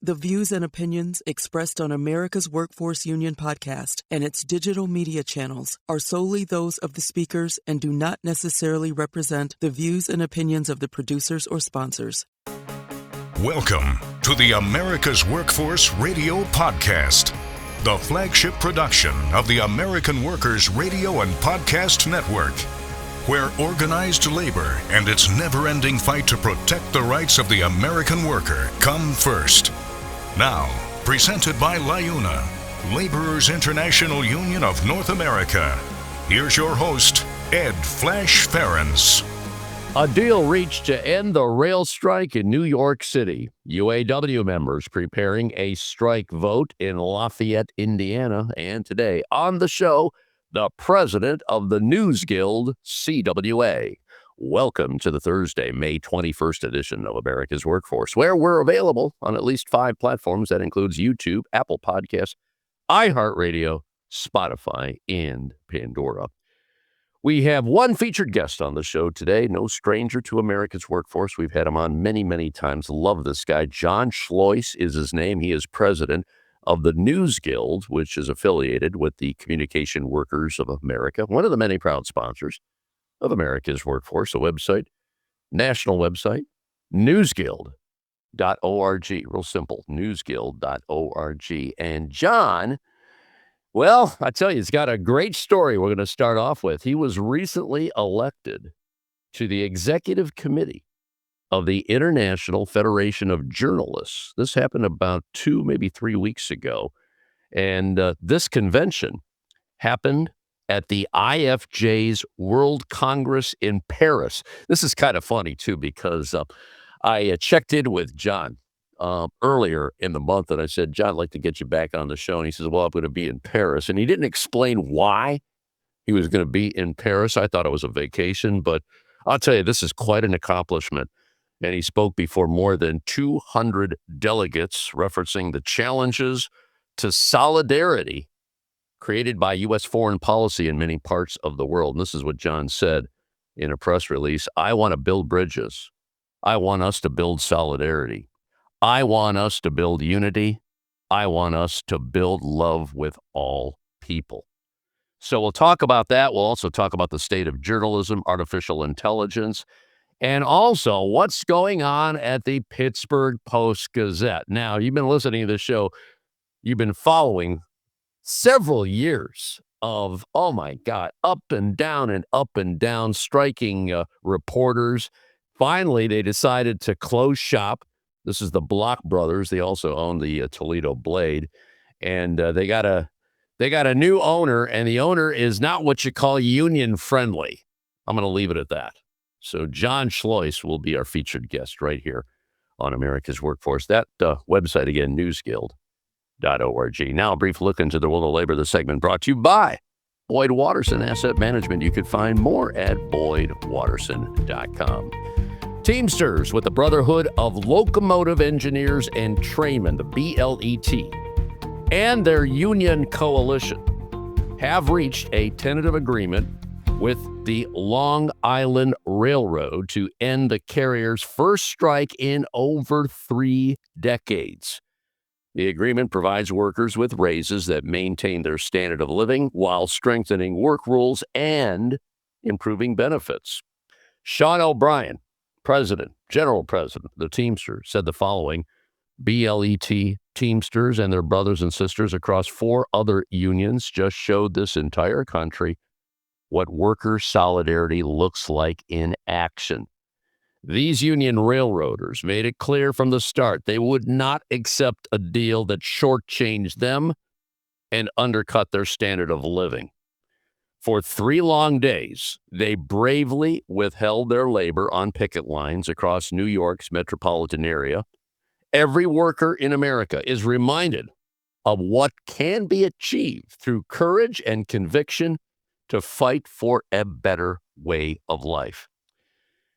The views and opinions expressed on America's Workforce Union podcast and its digital media channels are solely those of the speakers and do not necessarily represent the views and opinions of the producers or sponsors. Welcome to the America's Workforce Radio Podcast, the flagship production of the American Workers Radio and Podcast Network, where organized labor and its never-ending fight to protect the rights of the American worker come first. Now, presented by LIUNA, Laborers International Union of North America. Here's your host, Ed Flash Ferenc. A deal reached to end the rail strike in New York City. UAW members preparing a strike vote in Lafayette, Indiana. And today on the show, the president of the NewsGuild-CWA. Welcome to the Thursday, May 21st edition of America's Workforce, where we're available on at least 5 platforms. That includes YouTube, Apple Podcasts, iHeartRadio, Spotify, and Pandora. We have one featured guest on the show today, no stranger to America's Workforce. We've had him on many, many times. Love this guy. Jon Schleuss is his name. He is president of the NewsGuild, which is affiliated with the Communication Workers of America, one of the many proud sponsors of America's Workforce, a website, national website, NewsGuild.org. Real simple, NewsGuild.org. And Jon, well, I tell you, he's got a great story we're going to start off with. He was recently elected to the executive committee of the International Federation of Journalists. This happened about 2, maybe 3 weeks ago. And this convention happened at the IFJ's World Congress in Paris. This is kind of funny, too, because I checked in with Jon earlier in the month, and I said, Jon, I'd like to get you back on the show. And he says, well, I'm going to be in Paris. And he didn't explain why he was going to be in Paris. I thought it was a vacation, but I'll tell you, this is quite an accomplishment. And he spoke before more than 200 delegates, referencing the challenges to solidarity created by U.S. foreign policy in many parts of the world. And this is what Jon said in a press release. I want to build bridges. I want us to build solidarity. I want us to build unity. I want us to build love with all people. So we'll talk about that. We'll also talk about the state of journalism, artificial intelligence, and also what's going on at the Pittsburgh Post-Gazette. Now, you've been listening to this show. You've been following several years of, oh my God, up and down, striking reporters. Finally, they decided to close shop. This is the Block brothers. They also own the Toledo Blade. And they got a new owner, and the owner is not what you call union friendly. I'm going to leave it at that. So Jon Schleuss will be our featured guest right here on America's Workforce. That website, again, NewsGuild.org. Now, a brief look into the world of labor. The segment brought to you by Boyd Watterson Asset Management. You can find more at boydwatterson.com. Teamsters with the Brotherhood of Locomotive Engineers and Trainmen, the BLET, and their union coalition have reached a tentative agreement with the Long Island Railroad to end the carrier's first strike in over 3 decades. The agreement provides workers with raises that maintain their standard of living while strengthening work rules and improving benefits. Sean O'Brien, General President of the Teamsters, said the following: BLET Teamsters and their brothers and sisters across 4 other unions just showed this entire country what worker solidarity looks like in action. These union railroaders made it clear from the start they would not accept a deal that shortchanged them and undercut their standard of living. For 3 long days, they bravely withheld their labor on picket lines across New York's metropolitan area. Every worker in America is reminded of what can be achieved through courage and conviction to fight for a better way of life.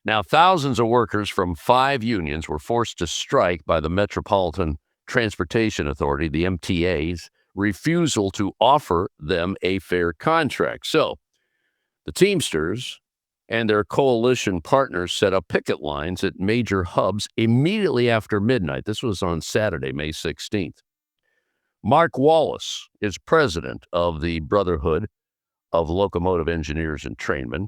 Now, thousands of workers from 5 unions were forced to strike by the Metropolitan Transportation Authority, the MTA's refusal to offer them a fair contract. So the Teamsters and their coalition partners set up picket lines at major hubs immediately after midnight. This was on Saturday, May 16th. Mark Wallace is president of the Brotherhood of Locomotive Engineers and Trainmen.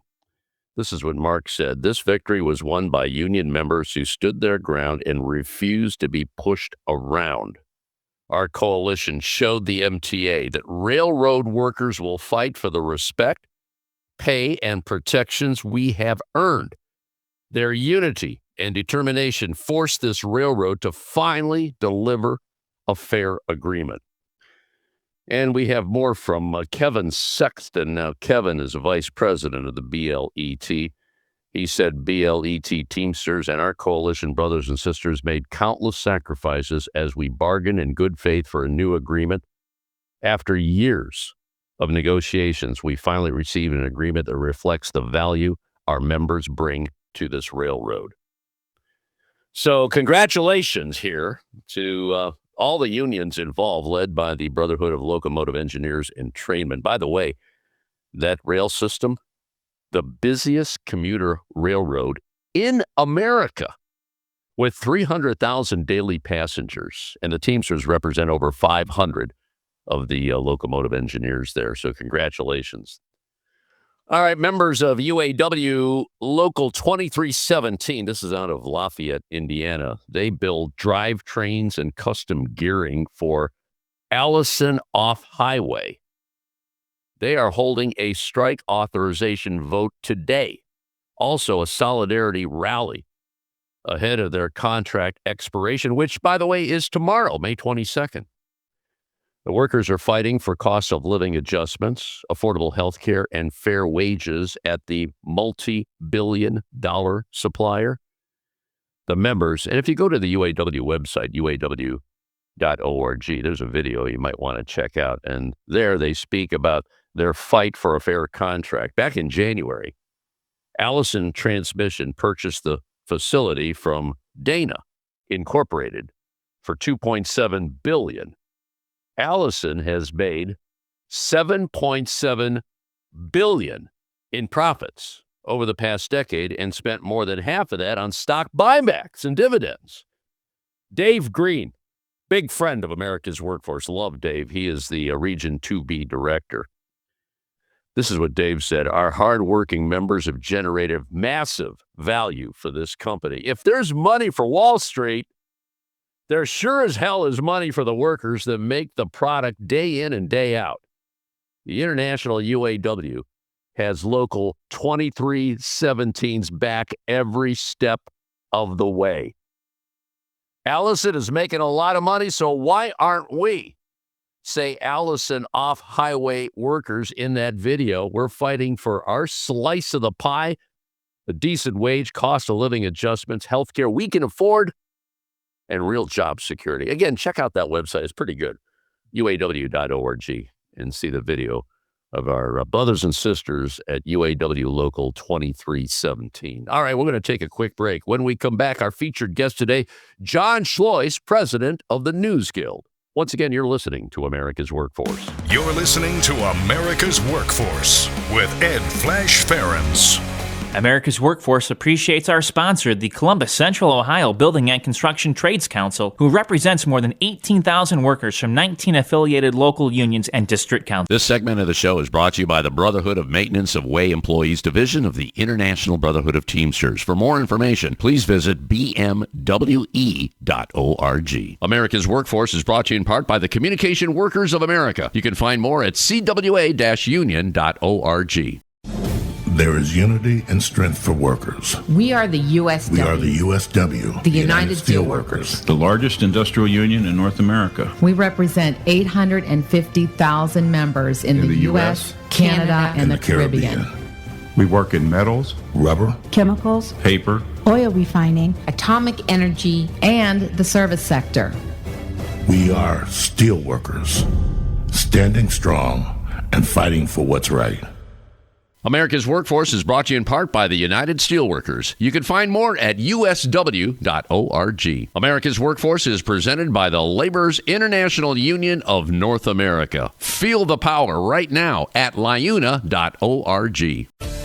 This is what Mark said. This victory was won by union members who stood their ground and refused to be pushed around. Our coalition showed the MTA that railroad workers will fight for the respect, pay, and protections we have earned. Their unity and determination forced this railroad to finally deliver a fair agreement. And we have more from Kevin Sexton. Now, Kevin is a vice president of the BLET. He said BLET Teamsters and our coalition brothers and sisters made countless sacrifices as we bargained in good faith for a new agreement. After years of negotiations, we finally received an agreement that reflects the value our members bring to this railroad. So congratulations here to all the unions involved, led by the Brotherhood of Locomotive Engineers and Trainmen. By the way, that rail system, the busiest commuter railroad in America, with 300,000 daily passengers, and the Teamsters represent over 500 of the locomotive engineers there. So congratulations. All right, members of UAW Local 2317, this is out of Lafayette, Indiana. They build drivetrains and custom gearing for Allison Off-Highway. They are holding a strike authorization vote today. Also a solidarity rally ahead of their contract expiration, which, by the way, is tomorrow, May 22nd. The workers are fighting for cost of living adjustments, affordable health care, and fair wages at the multi-billion-dollar supplier. The members, and if you go to the UAW website, uaw.org, there's a video you might want to check out. And there they speak about their fight for a fair contract. Back in January, Allison Transmission purchased the facility from Dana Incorporated for $2.7 billion. Allison has made $7.7 billion in profits over the past decade and spent more than half of that on stock buybacks and dividends. Dave Green, big friend of America's Workforce. Love Dave. He is the Region 2B director. This is what Dave said. Our hardworking members have generated massive value for this company. If there's money for Wall Street, there sure as hell is money for the workers that make the product day in and day out. The International UAW has Local 2317's back every step of the way. Allison is making a lot of money, so why aren't we? Say Allison Off-Highway workers in that video. We're fighting for our slice of the pie, a decent wage, cost of living adjustments, health care we can afford, and real job security. Again, check out that website. It's pretty good. UAW.org, and see the video of our brothers and sisters at UAW Local 2317. All right, we're going to take a quick break. When we come back, our featured guest today, Jon Schleuss, president of the NewsGuild. Once again, you're listening to America's Workforce. You're listening to America's Workforce with Ed Flash Ferenc. America's Workforce appreciates our sponsor, the Columbus Central Ohio Building and Construction Trades Council, who represents more than 18,000 workers from 19 affiliated local unions and district councils. This segment of the show is brought to you by the Brotherhood of Maintenance of Way Employees Division of the International Brotherhood of Teamsters. For more information, please visit bmwe.org. America's Workforce is brought to you in part by the Communication Workers of America. You can find more at cwa-union.org. There is unity and strength for workers. We are the USW. We are the USW. The United Steelworkers. The largest industrial union in North America. We represent 850,000 members in the U.S., Canada, and the Caribbean. We work in metals, rubber, chemicals, paper, oil refining, atomic energy, and the service sector. We are steelworkers, standing strong and fighting for what's right. America's Workforce is brought to you in part by the United Steelworkers. You can find more at usw.org. America's Workforce is presented by the Laborers International Union of North America. Feel the power right now at liuna.org.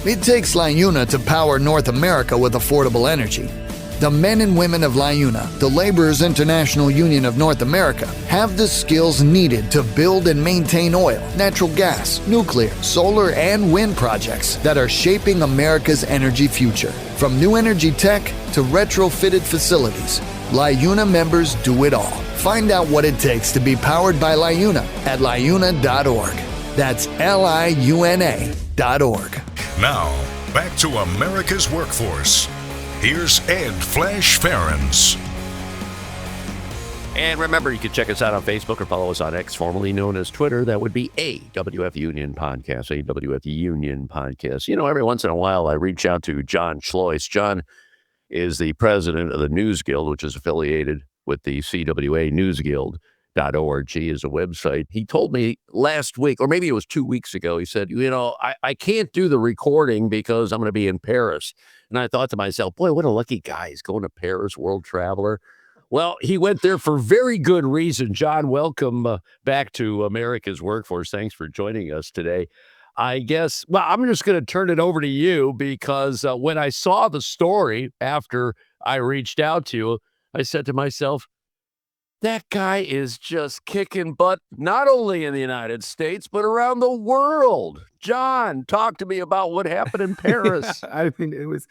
It takes LiUNA to power North America with affordable energy. The men and women of LiUNA, the Laborers International Union of North America, have the skills needed to build and maintain oil, natural gas, nuclear, solar, and wind projects that are shaping America's energy future. From new energy tech to retrofitted facilities, LiUNA members do it all. Find out what it takes to be powered by LiUNA at liuna.org. That's LIUNA.org. Now, back to America's Workforce. Here's Ed Flash Ferenc. And remember, you can check us out on Facebook or follow us on X, formerly known as Twitter. That would be AWF Union Podcast, AWF Union Podcast. You know, every once in a while, I reach out to Jon Schleuss. Jon is the president of the NewsGuild, which is affiliated with the CWA. NewsGuild.org is a website. He told me last week, or maybe it was 2 weeks ago, he said, you know, I can't do the recording because I'm going to be in Paris. And I thought to myself, boy, what a lucky guy. He's going to Paris, world traveler. Well, he went there for very good reason. Jon, welcome back to America's Workforce. Thanks for joining us today. I guess, well, I'm just going to turn it over to you because when I saw the story after I reached out to you, I said to myself, that guy is just kicking butt, not only in the United States, but around the world. Jon, talk to me about what happened in Paris. I mean, it was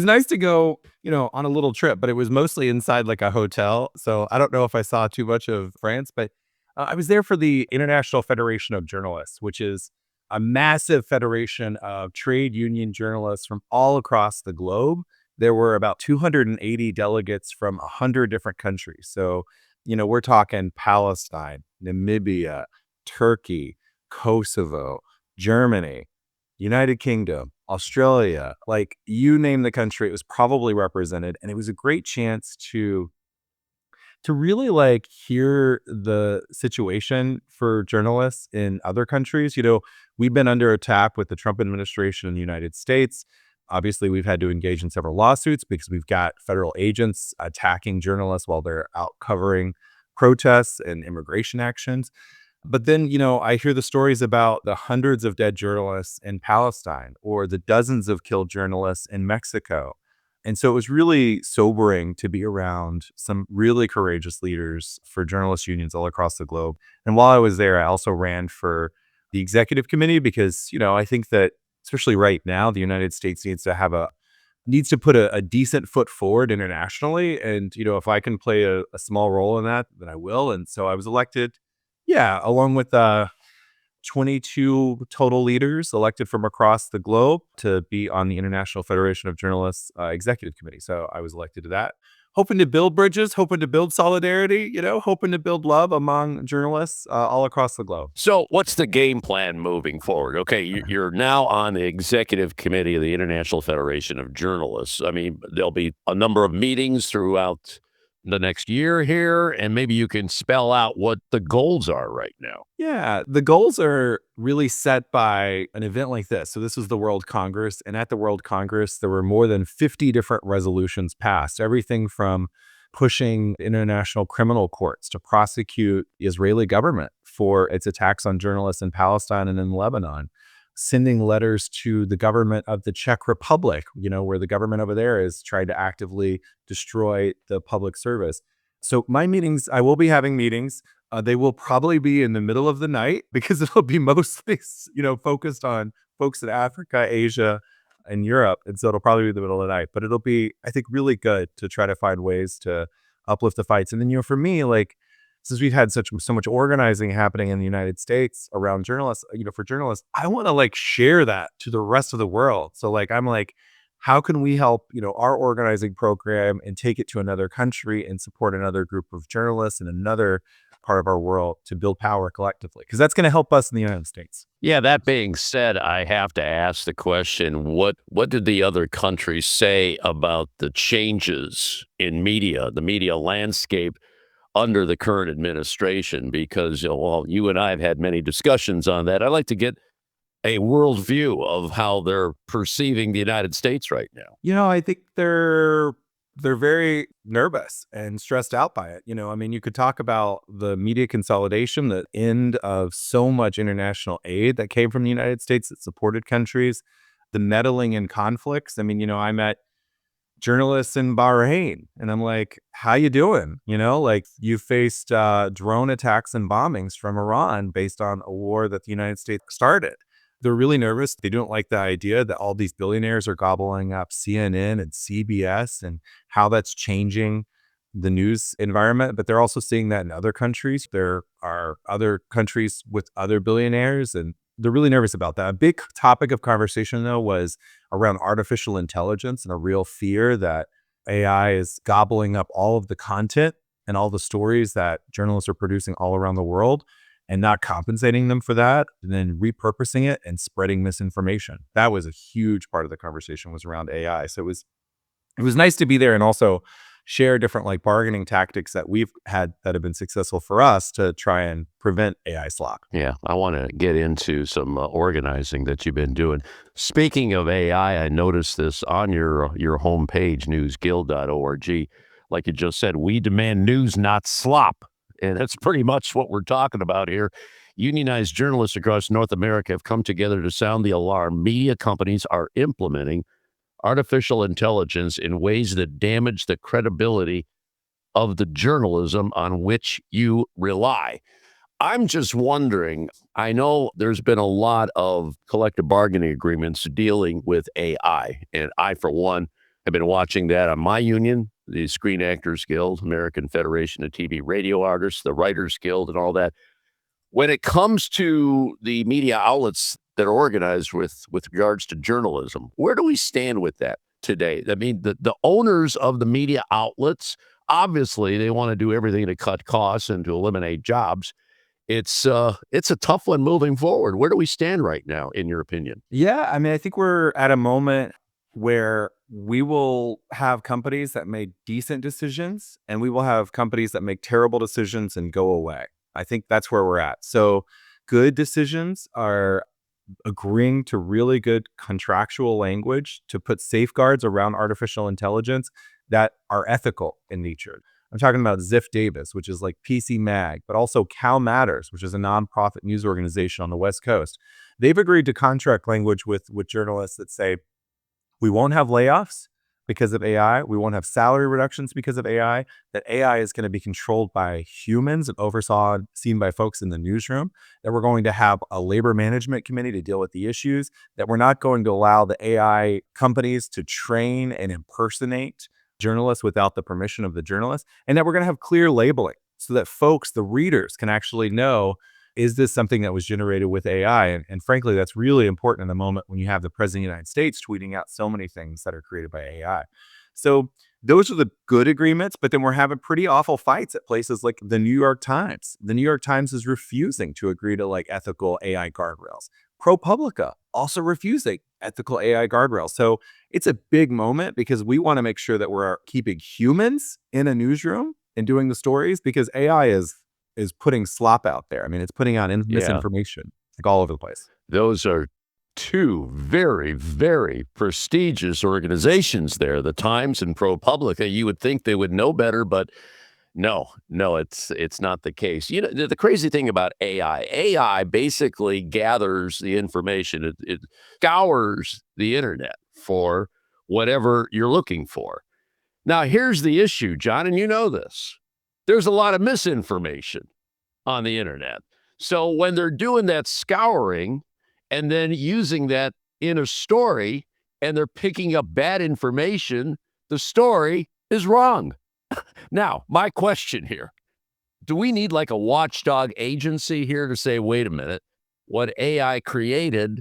nice to go, on a little trip, but it was mostly inside like a hotel. So I don't know if I saw too much of France, but I was there for the International Federation of Journalists, which is a massive federation of trade union journalists from all across the globe. There were about 280 delegates from 100 different countries. So we're talking Palestine, Namibia, Turkey, Kosovo, Germany, United Kingdom, Australia, like you name the country, it was probably represented. And it was a great chance to really like hear the situation for journalists in other countries. We've been under attack with the Trump administration in the United States. Obviously, we've had to engage in several lawsuits because we've got federal agents attacking journalists while they're out covering protests and immigration actions. But then, I hear the stories about the hundreds of dead journalists in Palestine or the dozens of killed journalists in Mexico. And so it was really sobering to be around some really courageous leaders for journalist unions all across the globe. And while I was there, I also ran for the executive committee because, I think that especially right now, the United States needs to put a decent foot forward internationally. And, if I can play a small role in that, then I will. And so I was elected, along with 22 total leaders elected from across the globe to be on the International Federation of Journalists executive committee. So I was elected to that. Hoping to build bridges, hoping to build solidarity, hoping to build love among journalists all across the globe. So what's the game plan moving forward? Okay, you're now on the executive committee of the International Federation of Journalists. I mean, there'll be a number of meetings throughout the next year here, and maybe you can spell out what the goals are right now. Yeah, the goals are really set by an event like this. So this was the World Congress, and at the World Congress, there were more than 50 different resolutions passed, everything from pushing international criminal courts to prosecute the Israeli government for its attacks on journalists in Palestine and in Lebanon, sending letters to the government of the Czech Republic, where the government over there is trying to actively destroy the public service. So my meetings, I will be having meetings. They will probably be in the middle of the night because it'll be mostly, focused on folks in Africa, Asia, and Europe. And so it'll probably be the middle of the night, but it'll be, I think, really good to try to find ways to uplift the fights. And then, for me, like, since we've had so much organizing happening in the United States around journalists, for journalists, I want to share that to the rest of the world. So I'm like, how can we help, our organizing program and take it to another country and support another group of journalists in another part of our world to build power collectively? Because that's going to help us in the United States. Yeah, that being said, I have to ask the question, what did the other countries say about the changes in media, the media landscape under the current administration? Because you and I have had many discussions on that. I'd like to get a worldview of how they're perceiving the United States right now. I think they're very nervous and stressed out by it. You could talk about the media consolidation, the end of so much international aid that came from the United States that supported countries, the meddling in conflicts. I mean, I met journalists in Bahrain, and I'm like, how you doing? Like, you faced drone attacks and bombings from Iran based on a war that the United States started. They're really nervous. They don't like the idea that all these billionaires are gobbling up CNN and CBS and how that's changing the news environment. But they're also seeing that in other countries. There are other countries with other billionaires, and they're really nervous about that. A big topic of conversation, though, was around artificial intelligence and a real fear that AI is gobbling up all of the content and all the stories that journalists are producing all around the world and not compensating them for that, and then repurposing it and spreading misinformation. That was a huge part of the conversation, was around AI. So it was nice to be there and also share different like bargaining tactics that we've had that have been successful for us to try and prevent AI slop. Yeah, I want to get into some organizing that you've been doing. Speaking of AI, I noticed this on your homepage, NewsGuild.org. Like you just said, we demand news, not slop. And that's pretty much what we're talking about here. Unionized journalists across North America have come together to sound the alarm. Media companies are implementing artificial intelligence in ways that damage the credibility of the journalism on which you rely. I'm just wondering, I know there's been a lot of collective bargaining agreements dealing with AI, and I, for one, have been watching that on my union, the Screen Actors Guild, American Federation of TV Radio Artists, the Writers Guild, and all that. When it comes to the media outlets that are organized with regards to journalism, where do we stand with that today? I mean, the owners of the media outlets, obviously, they want to do everything to cut costs and to eliminate jobs. It's a tough one moving forward. Where do we stand right now, in your opinion? Yeah, I mean, I think we're at a moment where we will have companies that make decent decisions, and we will have companies that make terrible decisions and go away. I think that's where we're at. So good decisions are agreeing to really good contractual language to put safeguards around artificial intelligence that are ethical in nature. I'm talking about Ziff Davis, which is like PC Mag, but also Cal Matters, which is a nonprofit news organization on the West Coast. They've agreed to contract language with journalists that say, we won't have layoffs because of AI. We won't have salary reductions because of AI, that AI is going to be controlled by humans and seen by folks in the newsroom, that we're going to have a labor management committee to deal with the issues, that we're not going to allow the AI companies to train and impersonate journalists without the permission of the journalists, and that we're going to have clear labeling so that folks, the readers, can actually know, is this something that was generated with AI? And frankly, that's really important in the moment when you have the President of the United States tweeting out so many things that are created by AI. So those are the good agreements, but then we're having pretty awful fights at places like the New York Times. The New York Times is refusing to agree to like ethical AI guardrails. ProPublica also refusing ethical AI guardrails. So it's a big moment because we want to make sure that we're keeping humans in a newsroom and doing the stories, because AI is putting slop out there. I mean, it's putting out misinformation like all over the place. Those are two very, very prestigious organizations there, the Times and ProPublica. You would think they would know better, but no, it's not the case. You know, the crazy thing about AI basically gathers the information. It scours the internet for whatever you're looking for. Now, here's the issue, John, and you know this. There's a lot of misinformation on the internet. So when they're doing that scouring and then using that in a story and they're picking up bad information, the story is wrong. Now, my question here, do we need like a watchdog agency here to say, wait a minute, what AI created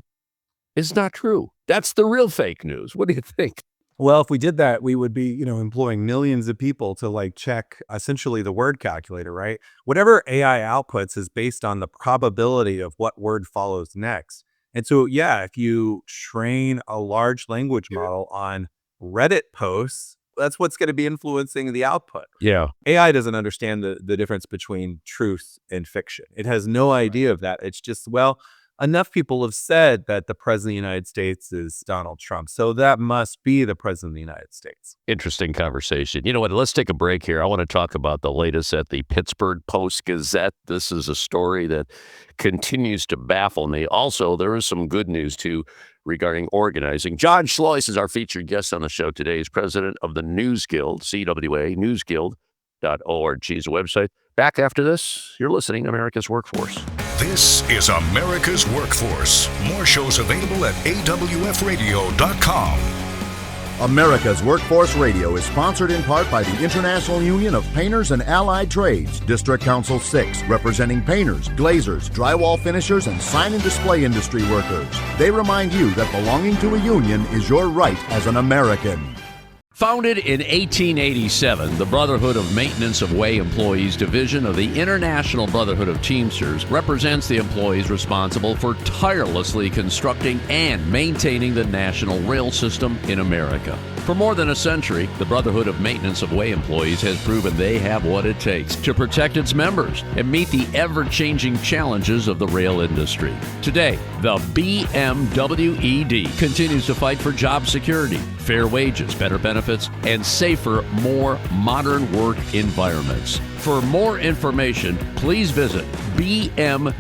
is not true? That's the real fake news. What do you think? Well, if we did that, we would be, employing millions of people to like check essentially the word calculator, right? Whatever AI outputs is based on the probability of what word follows next. And so, yeah, if you train a large language model on Reddit posts, that's what's going to be influencing the output. Yeah. AI doesn't understand the difference between truth and fiction. It has no idea of that. It's just, well, enough people have said that the president of the United States is Donald Trump. So that must be the president of the United States. Interesting conversation. You know what? Let's take a break here. I want to talk about the latest at the Pittsburgh Post-Gazette. This is a story that continues to baffle me. Also, there is some good news, too, regarding organizing. Jon Schleuss is our featured guest on the show today. He's president of the NewsGuild-CWA, NewsGuild.org is a website. Back after this, you're listening to America's Workforce. This is America's Workforce. More shows available at awfradio.com. America's Workforce Radio is sponsored in part by the International Union of Painters and Allied Trades, District Council 6, representing painters, glazers, drywall finishers, and sign and display industry workers. They remind you that belonging to a union is your right as an American. Founded in 1887, the Brotherhood of Maintenance of Way Employees Division of the International Brotherhood of Teamsters represents the employees responsible for tirelessly constructing and maintaining the national rail system in America. For more than a century, the Brotherhood of Maintenance of Way Employees has proven they have what it takes to protect its members and meet the ever-changing challenges of the rail industry. Today, the BMWED continues to fight for job security, fair wages, better benefits, and safer, more modern work environments. For more information, please visit bmwe.org.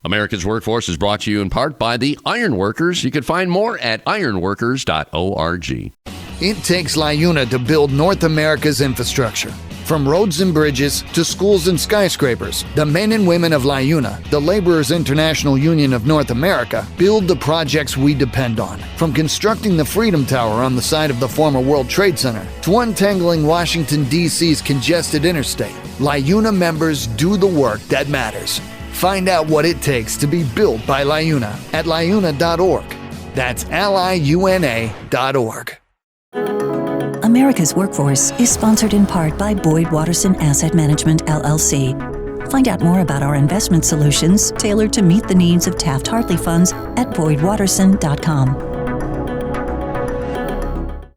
America's Workforce is brought to you in part by the Ironworkers. You can find more at ironworkers.org. It takes LiUNA to build North America's infrastructure. From roads and bridges to schools and skyscrapers, the men and women of LiUNA, the Laborers International Union of North America, build the projects we depend on. From constructing the Freedom Tower on the site of the former World Trade Center to untangling Washington, D.C.'s congested interstate, LiUNA members do the work that matters. Find out what it takes to be built by LiUNA at liuna.org. That's liuna.org. America's Workforce is sponsored in part by Boyd Watterson Asset Management, LLC. Find out more about our investment solutions tailored to meet the needs of Taft-Hartley funds at boydwatterson.com.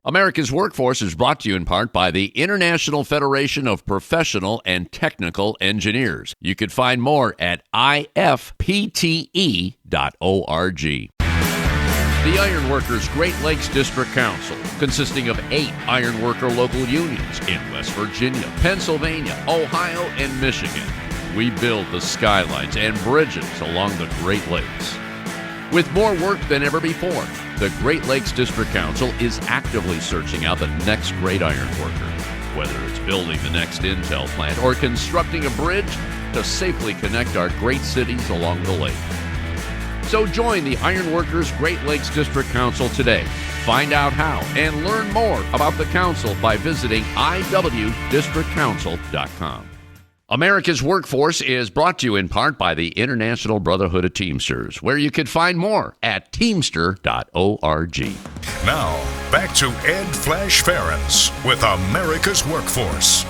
America's Workforce is brought to you in part by the International Federation of Professional and Technical Engineers. You can find more at ifpte.org. The Ironworkers Great Lakes District Council, consisting of 8 ironworker local unions in West Virginia, Pennsylvania, Ohio, and Michigan. We build the skylines and bridges along the Great Lakes. With more work than ever before, the Great Lakes District Council is actively searching out the next great ironworker, whether it's building the next Intel plant or constructing a bridge to safely connect our great cities along the lake. So join the Ironworkers Great Lakes District Council today. Find out how and learn more about the council by visiting iwdistrictcouncil.com. America's Workforce is brought to you in part by the International Brotherhood of Teamsters, where you can find more at teamster.org. Now, back to Ed Flash Ferenc with America's Workforce.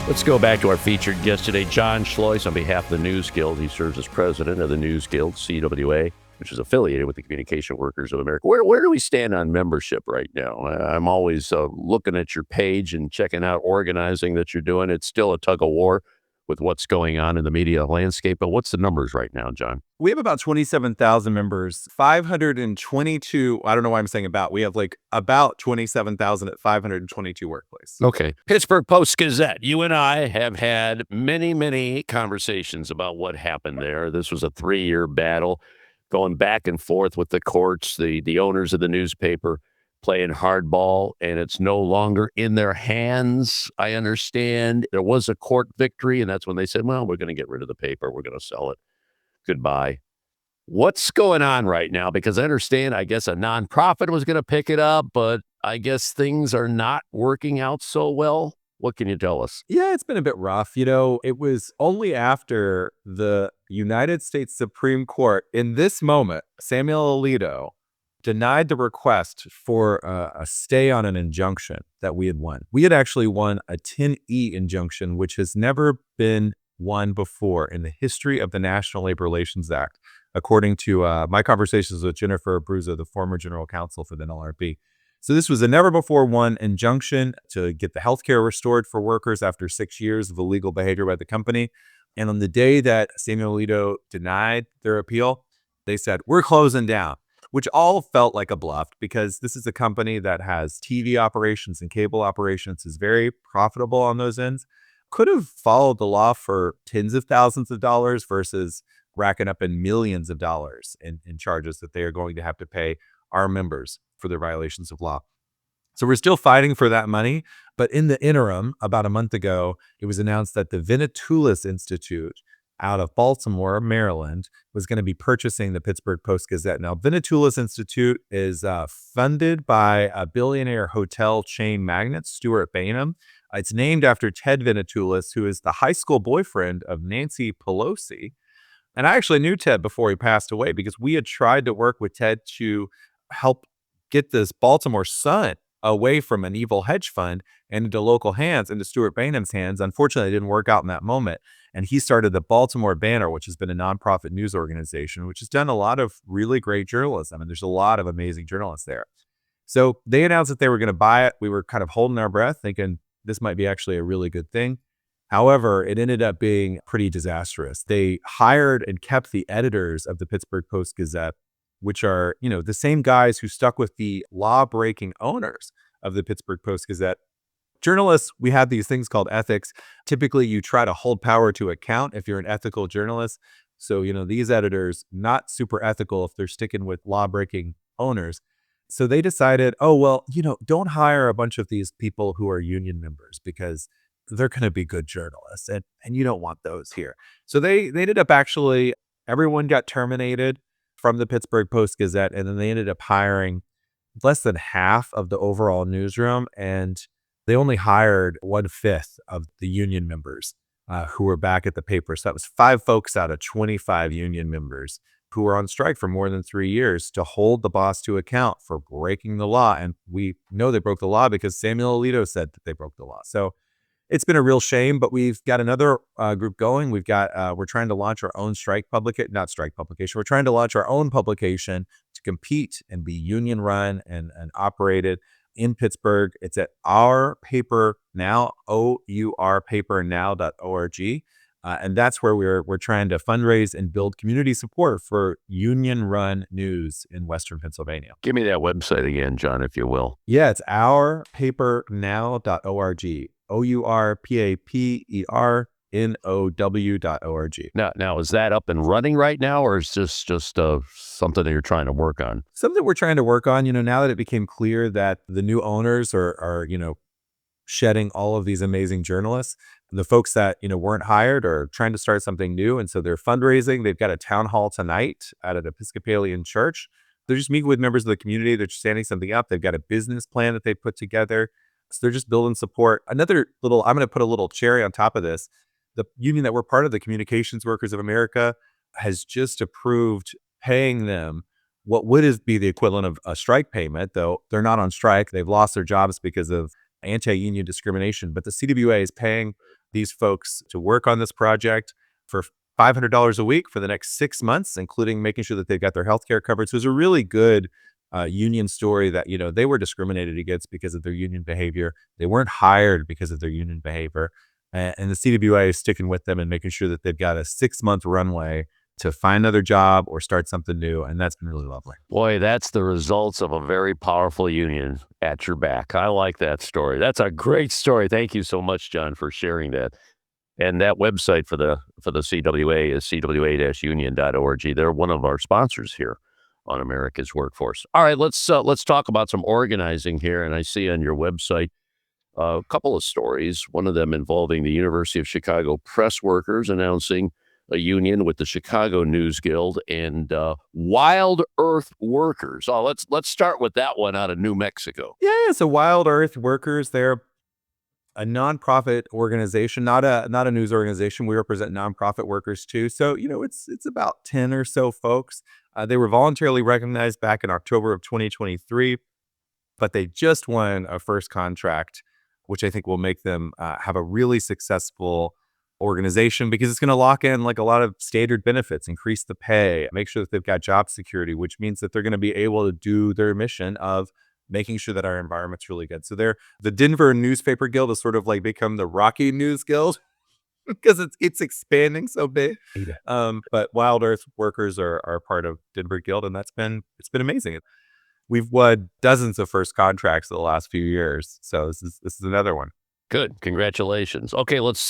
Let's go back to our featured guest today, Jon Schleuss, on behalf of the News Guild. He serves as president of the NewsGuild-CWA, which is affiliated with the Communication Workers of America. Where do we stand on membership right now? I'm always looking at your page and checking out organizing that you're doing. It's still a tug of war with what's going on in the media landscape, but what's the numbers right now, John? We have about 27,000 members, 522. I don't know why I'm saying about. We have like about 27,000 at 522 workplaces. Okay. Pittsburgh Post-Gazette. You and I have had many, many conversations about what happened there. This was a 3-year battle going back and forth with the courts, the owners of the newspaper playing hardball, and it's no longer in their hands. I understand there was a court victory, and that's when they said, well, we're going to get rid of the paper. We're going to sell it. Goodbye. What's going on right now? Because I understand, I guess a nonprofit was going to pick it up, but I guess things are not working out so well. What can you tell us? Yeah, it's been a bit rough. You know, it was only after the United States Supreme Court, in this moment, Samuel Alito denied the request for a stay on an injunction that we had won. We had actually won a 10E injunction, which has never been won before in the history of the National Labor Relations Act, according to my conversations with Jennifer Abruzzo, the former general counsel for the NLRB. So this was a never-before-won injunction to get the health care restored for workers after 6 years of illegal behavior by the company. And on the day that Samuel Alito denied their appeal, they said, we're closing down, which all felt like a bluff because this is a company that has TV operations and cable operations, is very profitable on those ends. Could have followed the law for tens of thousands of dollars versus racking up in millions of dollars in charges that they are going to have to pay our members for their violations of law. So we're still fighting for that money. But in the interim, about a month ago, it was announced that the Venetoulis Institute out of Baltimore, Maryland, was going to be purchasing the Pittsburgh Post-Gazette. Now, Venetoulis Institute is funded by a billionaire hotel chain magnate, Stuart Bainum. It's named after Ted Venetoulis, who is the high school boyfriend of Nancy Pelosi. And I actually knew Ted before he passed away because we had tried to work with Ted to help get this Baltimore Sun away from an evil hedge fund and into local hands, into Stuart Bainum's hands. Unfortunately, it didn't work out in that moment. And he started the Baltimore Banner, which has been a nonprofit news organization, which has done a lot of really great journalism. And there's a lot of amazing journalists there. So they announced that they were going to buy it. We were kind of holding our breath, thinking this might be actually a really good thing. However, it ended up being pretty disastrous. They hired and kept the editors of the Pittsburgh Post-Gazette, which are, the same guys who stuck with the law-breaking owners of the Pittsburgh Post-Gazette. Journalists, we have these things called ethics. Typically, you try to hold power to account if you're an ethical journalist. So, these editors, not super ethical if they're sticking with law-breaking owners. So they decided, don't hire a bunch of these people who are union members because they're going to be good journalists and you don't want those here. So they ended up everyone got terminated from the Pittsburgh Post-Gazette, and then they ended up hiring less than half of the overall newsroom, and they only hired 1/5 of the union members who were back at the paper. So that was 5 folks out of 25 union members who were on strike for more than 3 years to hold the boss to account for breaking the law. And we know they broke the law because Samuel Alito said that they broke the law. So it's been a real shame, but we've got another group going. We're trying to launch our own We're trying to launch our own publication to compete and be union run and operated in Pittsburgh. It's at Our Paper Now, OURpapernow.org. And that's where we're trying to fundraise and build community support for union run news in Western Pennsylvania. Give me that website again, John, if you will. Yeah, it's OurPaperNow.org. OURPAPERNOW.org. Now, is that up and running right now, or is this just something that you're trying to work on? Something we're trying to work on. Now that it became clear that the new owners are shedding all of these amazing journalists, the folks that weren't hired are trying to start something new, and so they're fundraising. They've got a town hall tonight at an Episcopalian church. They're just meeting with members of the community. They're standing something up. They've got a business plan that they put together. So they're just building support. I'm going to put a little cherry on top of this. The union that we're part of, the Communications Workers of America, has just approved paying them what would be the equivalent of a strike payment, though they're not on strike. They've lost their jobs because of anti-union discrimination. But the CWA is paying these folks to work on this project for $500 a week for the next 6 months, including making sure that they've got their healthcare covered. So it's a really good union story that, they were discriminated against because of their union behavior. They weren't hired because of their union behavior. And the CWA is sticking with them and making sure that they've got a 6-month runway to find another job or start something new. And that's been really lovely. Boy, that's the results of a very powerful union at your back. I like that story. That's a great story. Thank you so much, John, for sharing that. And that website for the CWA is cwa-union.org. They're one of our sponsors here on America's Workforce. All right, let's talk about some organizing here. And I see on your website a couple of stories, one of them involving the University of Chicago press workers announcing a union with the Chicago News Guild and Wild Earth Workers. Oh, let's start with that one out of New Mexico. Yeah, so Wild Earth Workers, they're a nonprofit organization, not a news organization. We represent nonprofit workers too. So, it's about 10 or so folks. They were voluntarily recognized back in October of 2023, but they just won a first contract, which I think will make them have a really successful organization because it's going to lock in like a lot of standard benefits, increase the pay, make sure that they've got job security, which means that they're going to be able to do their mission of making sure that our environment's really good. So the Denver Newspaper Guild has sort of like become the Rocky News Guild. because it's expanding so big. But Wild Earth workers are part of Denver Guild, and it's been amazing. We've won dozens of first contracts in the last few years, so this is another one. Good, congratulations. Okay, let's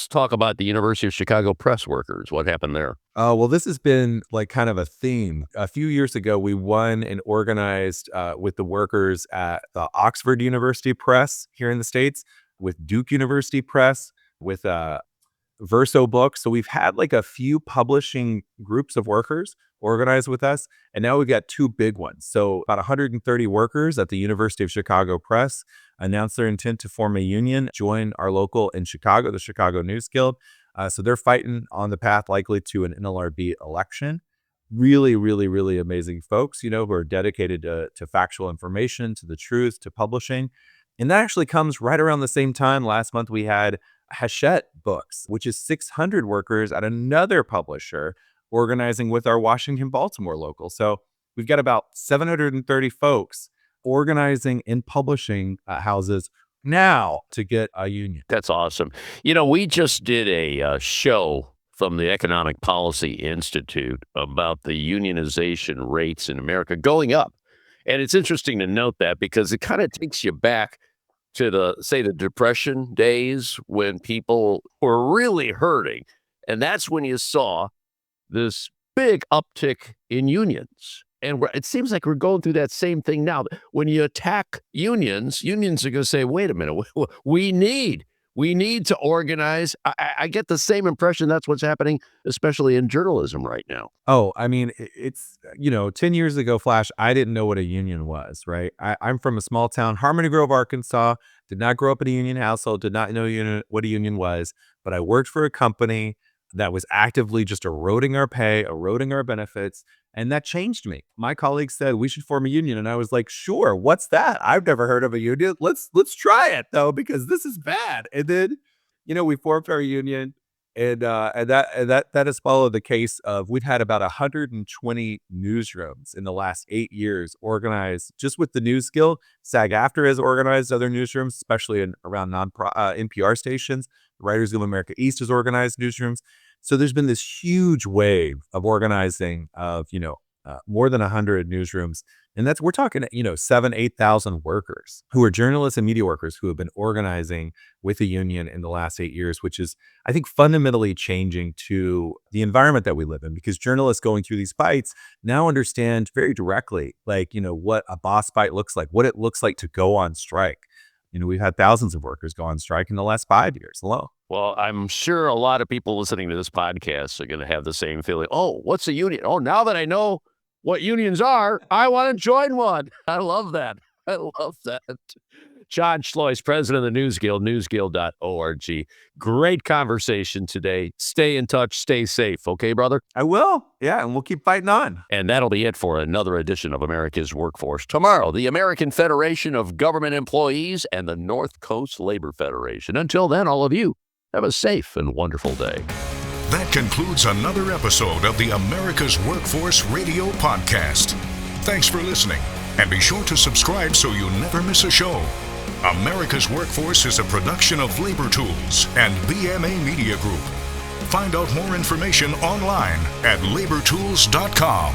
talk about the University of Chicago press workers. What happened there? Well, this has been like kind of a theme. A few years ago, we won and organized with the workers at the Oxford University Press here in the States, with Duke University Press, with Verso Books. So we've had like a few publishing groups of workers organized with us, and now we've got two big ones. So about 130 workers at the University of Chicago Press announced their intent to form a union, join our local in Chicago, the Chicago News Guild. So they're fighting on the path likely to an NLRB election. Really, really, really amazing folks, who are dedicated to factual information, to the truth, to publishing. And that actually comes right around the same time. Last month, we had Hachette Books, which is 600 workers at another publisher organizing with our Washington-Baltimore local. So we've got about 730 folks organizing in publishing houses now to get a union. That's awesome. We just did a show from the Economic Policy Institute about the unionization rates in America going up. And it's interesting to note that because it kind of takes you back to the Depression days when people were really hurting. And that's when you saw this big uptick in unions. And it seems like we're going through that same thing now. When you attack unions are going to say, wait a minute, we need to organize. I get the same impression that's what's happening, especially in journalism right now. Oh, I mean, it's, 10 years ago, Flash, I didn't know what a union was, right? I'm from a small town, Harmony Grove, Arkansas, did not grow up in a union household, did not know what a union was, but I worked for a company that was actively just eroding our pay, eroding our benefits, and that changed me. My colleagues said we should form a union, and I was like, sure, what's that? I've never heard of a union. Let's try it though, because this is bad. And then, we formed our union, and that has followed the case of we've had about 120 newsrooms in the last 8 years organized just with the News Guild. SAG-AFTRA has organized other newsrooms, especially around NPR stations. The Writers Guild of America East has organized newsrooms. So there's been this huge wave of organizing of, more than 100 newsrooms. And we're talking, 8,000 workers who are journalists and media workers who have been organizing with a union in the last 8 years, which is, I think, fundamentally changing to the environment that we live in, because journalists going through these fights now understand very directly, what a boss fight looks like, what it looks like to go on strike. We've had thousands of workers go on strike in the last 5 years alone. Well, I'm sure a lot of people listening to this podcast are going to have the same feeling. Oh, what's a union? Oh, now that I know what unions are, I want to join one. I love that. Jon Schleuss, president of the News Guild, NewsGuild.org. Great conversation today. Stay in touch. Stay safe. Okay, brother? I will. Yeah, and we'll keep fighting on. And that'll be it for another edition of America's Workforce. Tomorrow, the American Federation of Government Employees and the North Coast Labor Federation. Until then, all of you, have a safe and wonderful day. That concludes another episode of the America's Workforce Radio Podcast. Thanks for listening, and be sure to subscribe so you never miss a show. America's Workforce is a production of Labor Tools and BMA Media Group. Find out more information online at labortools.com.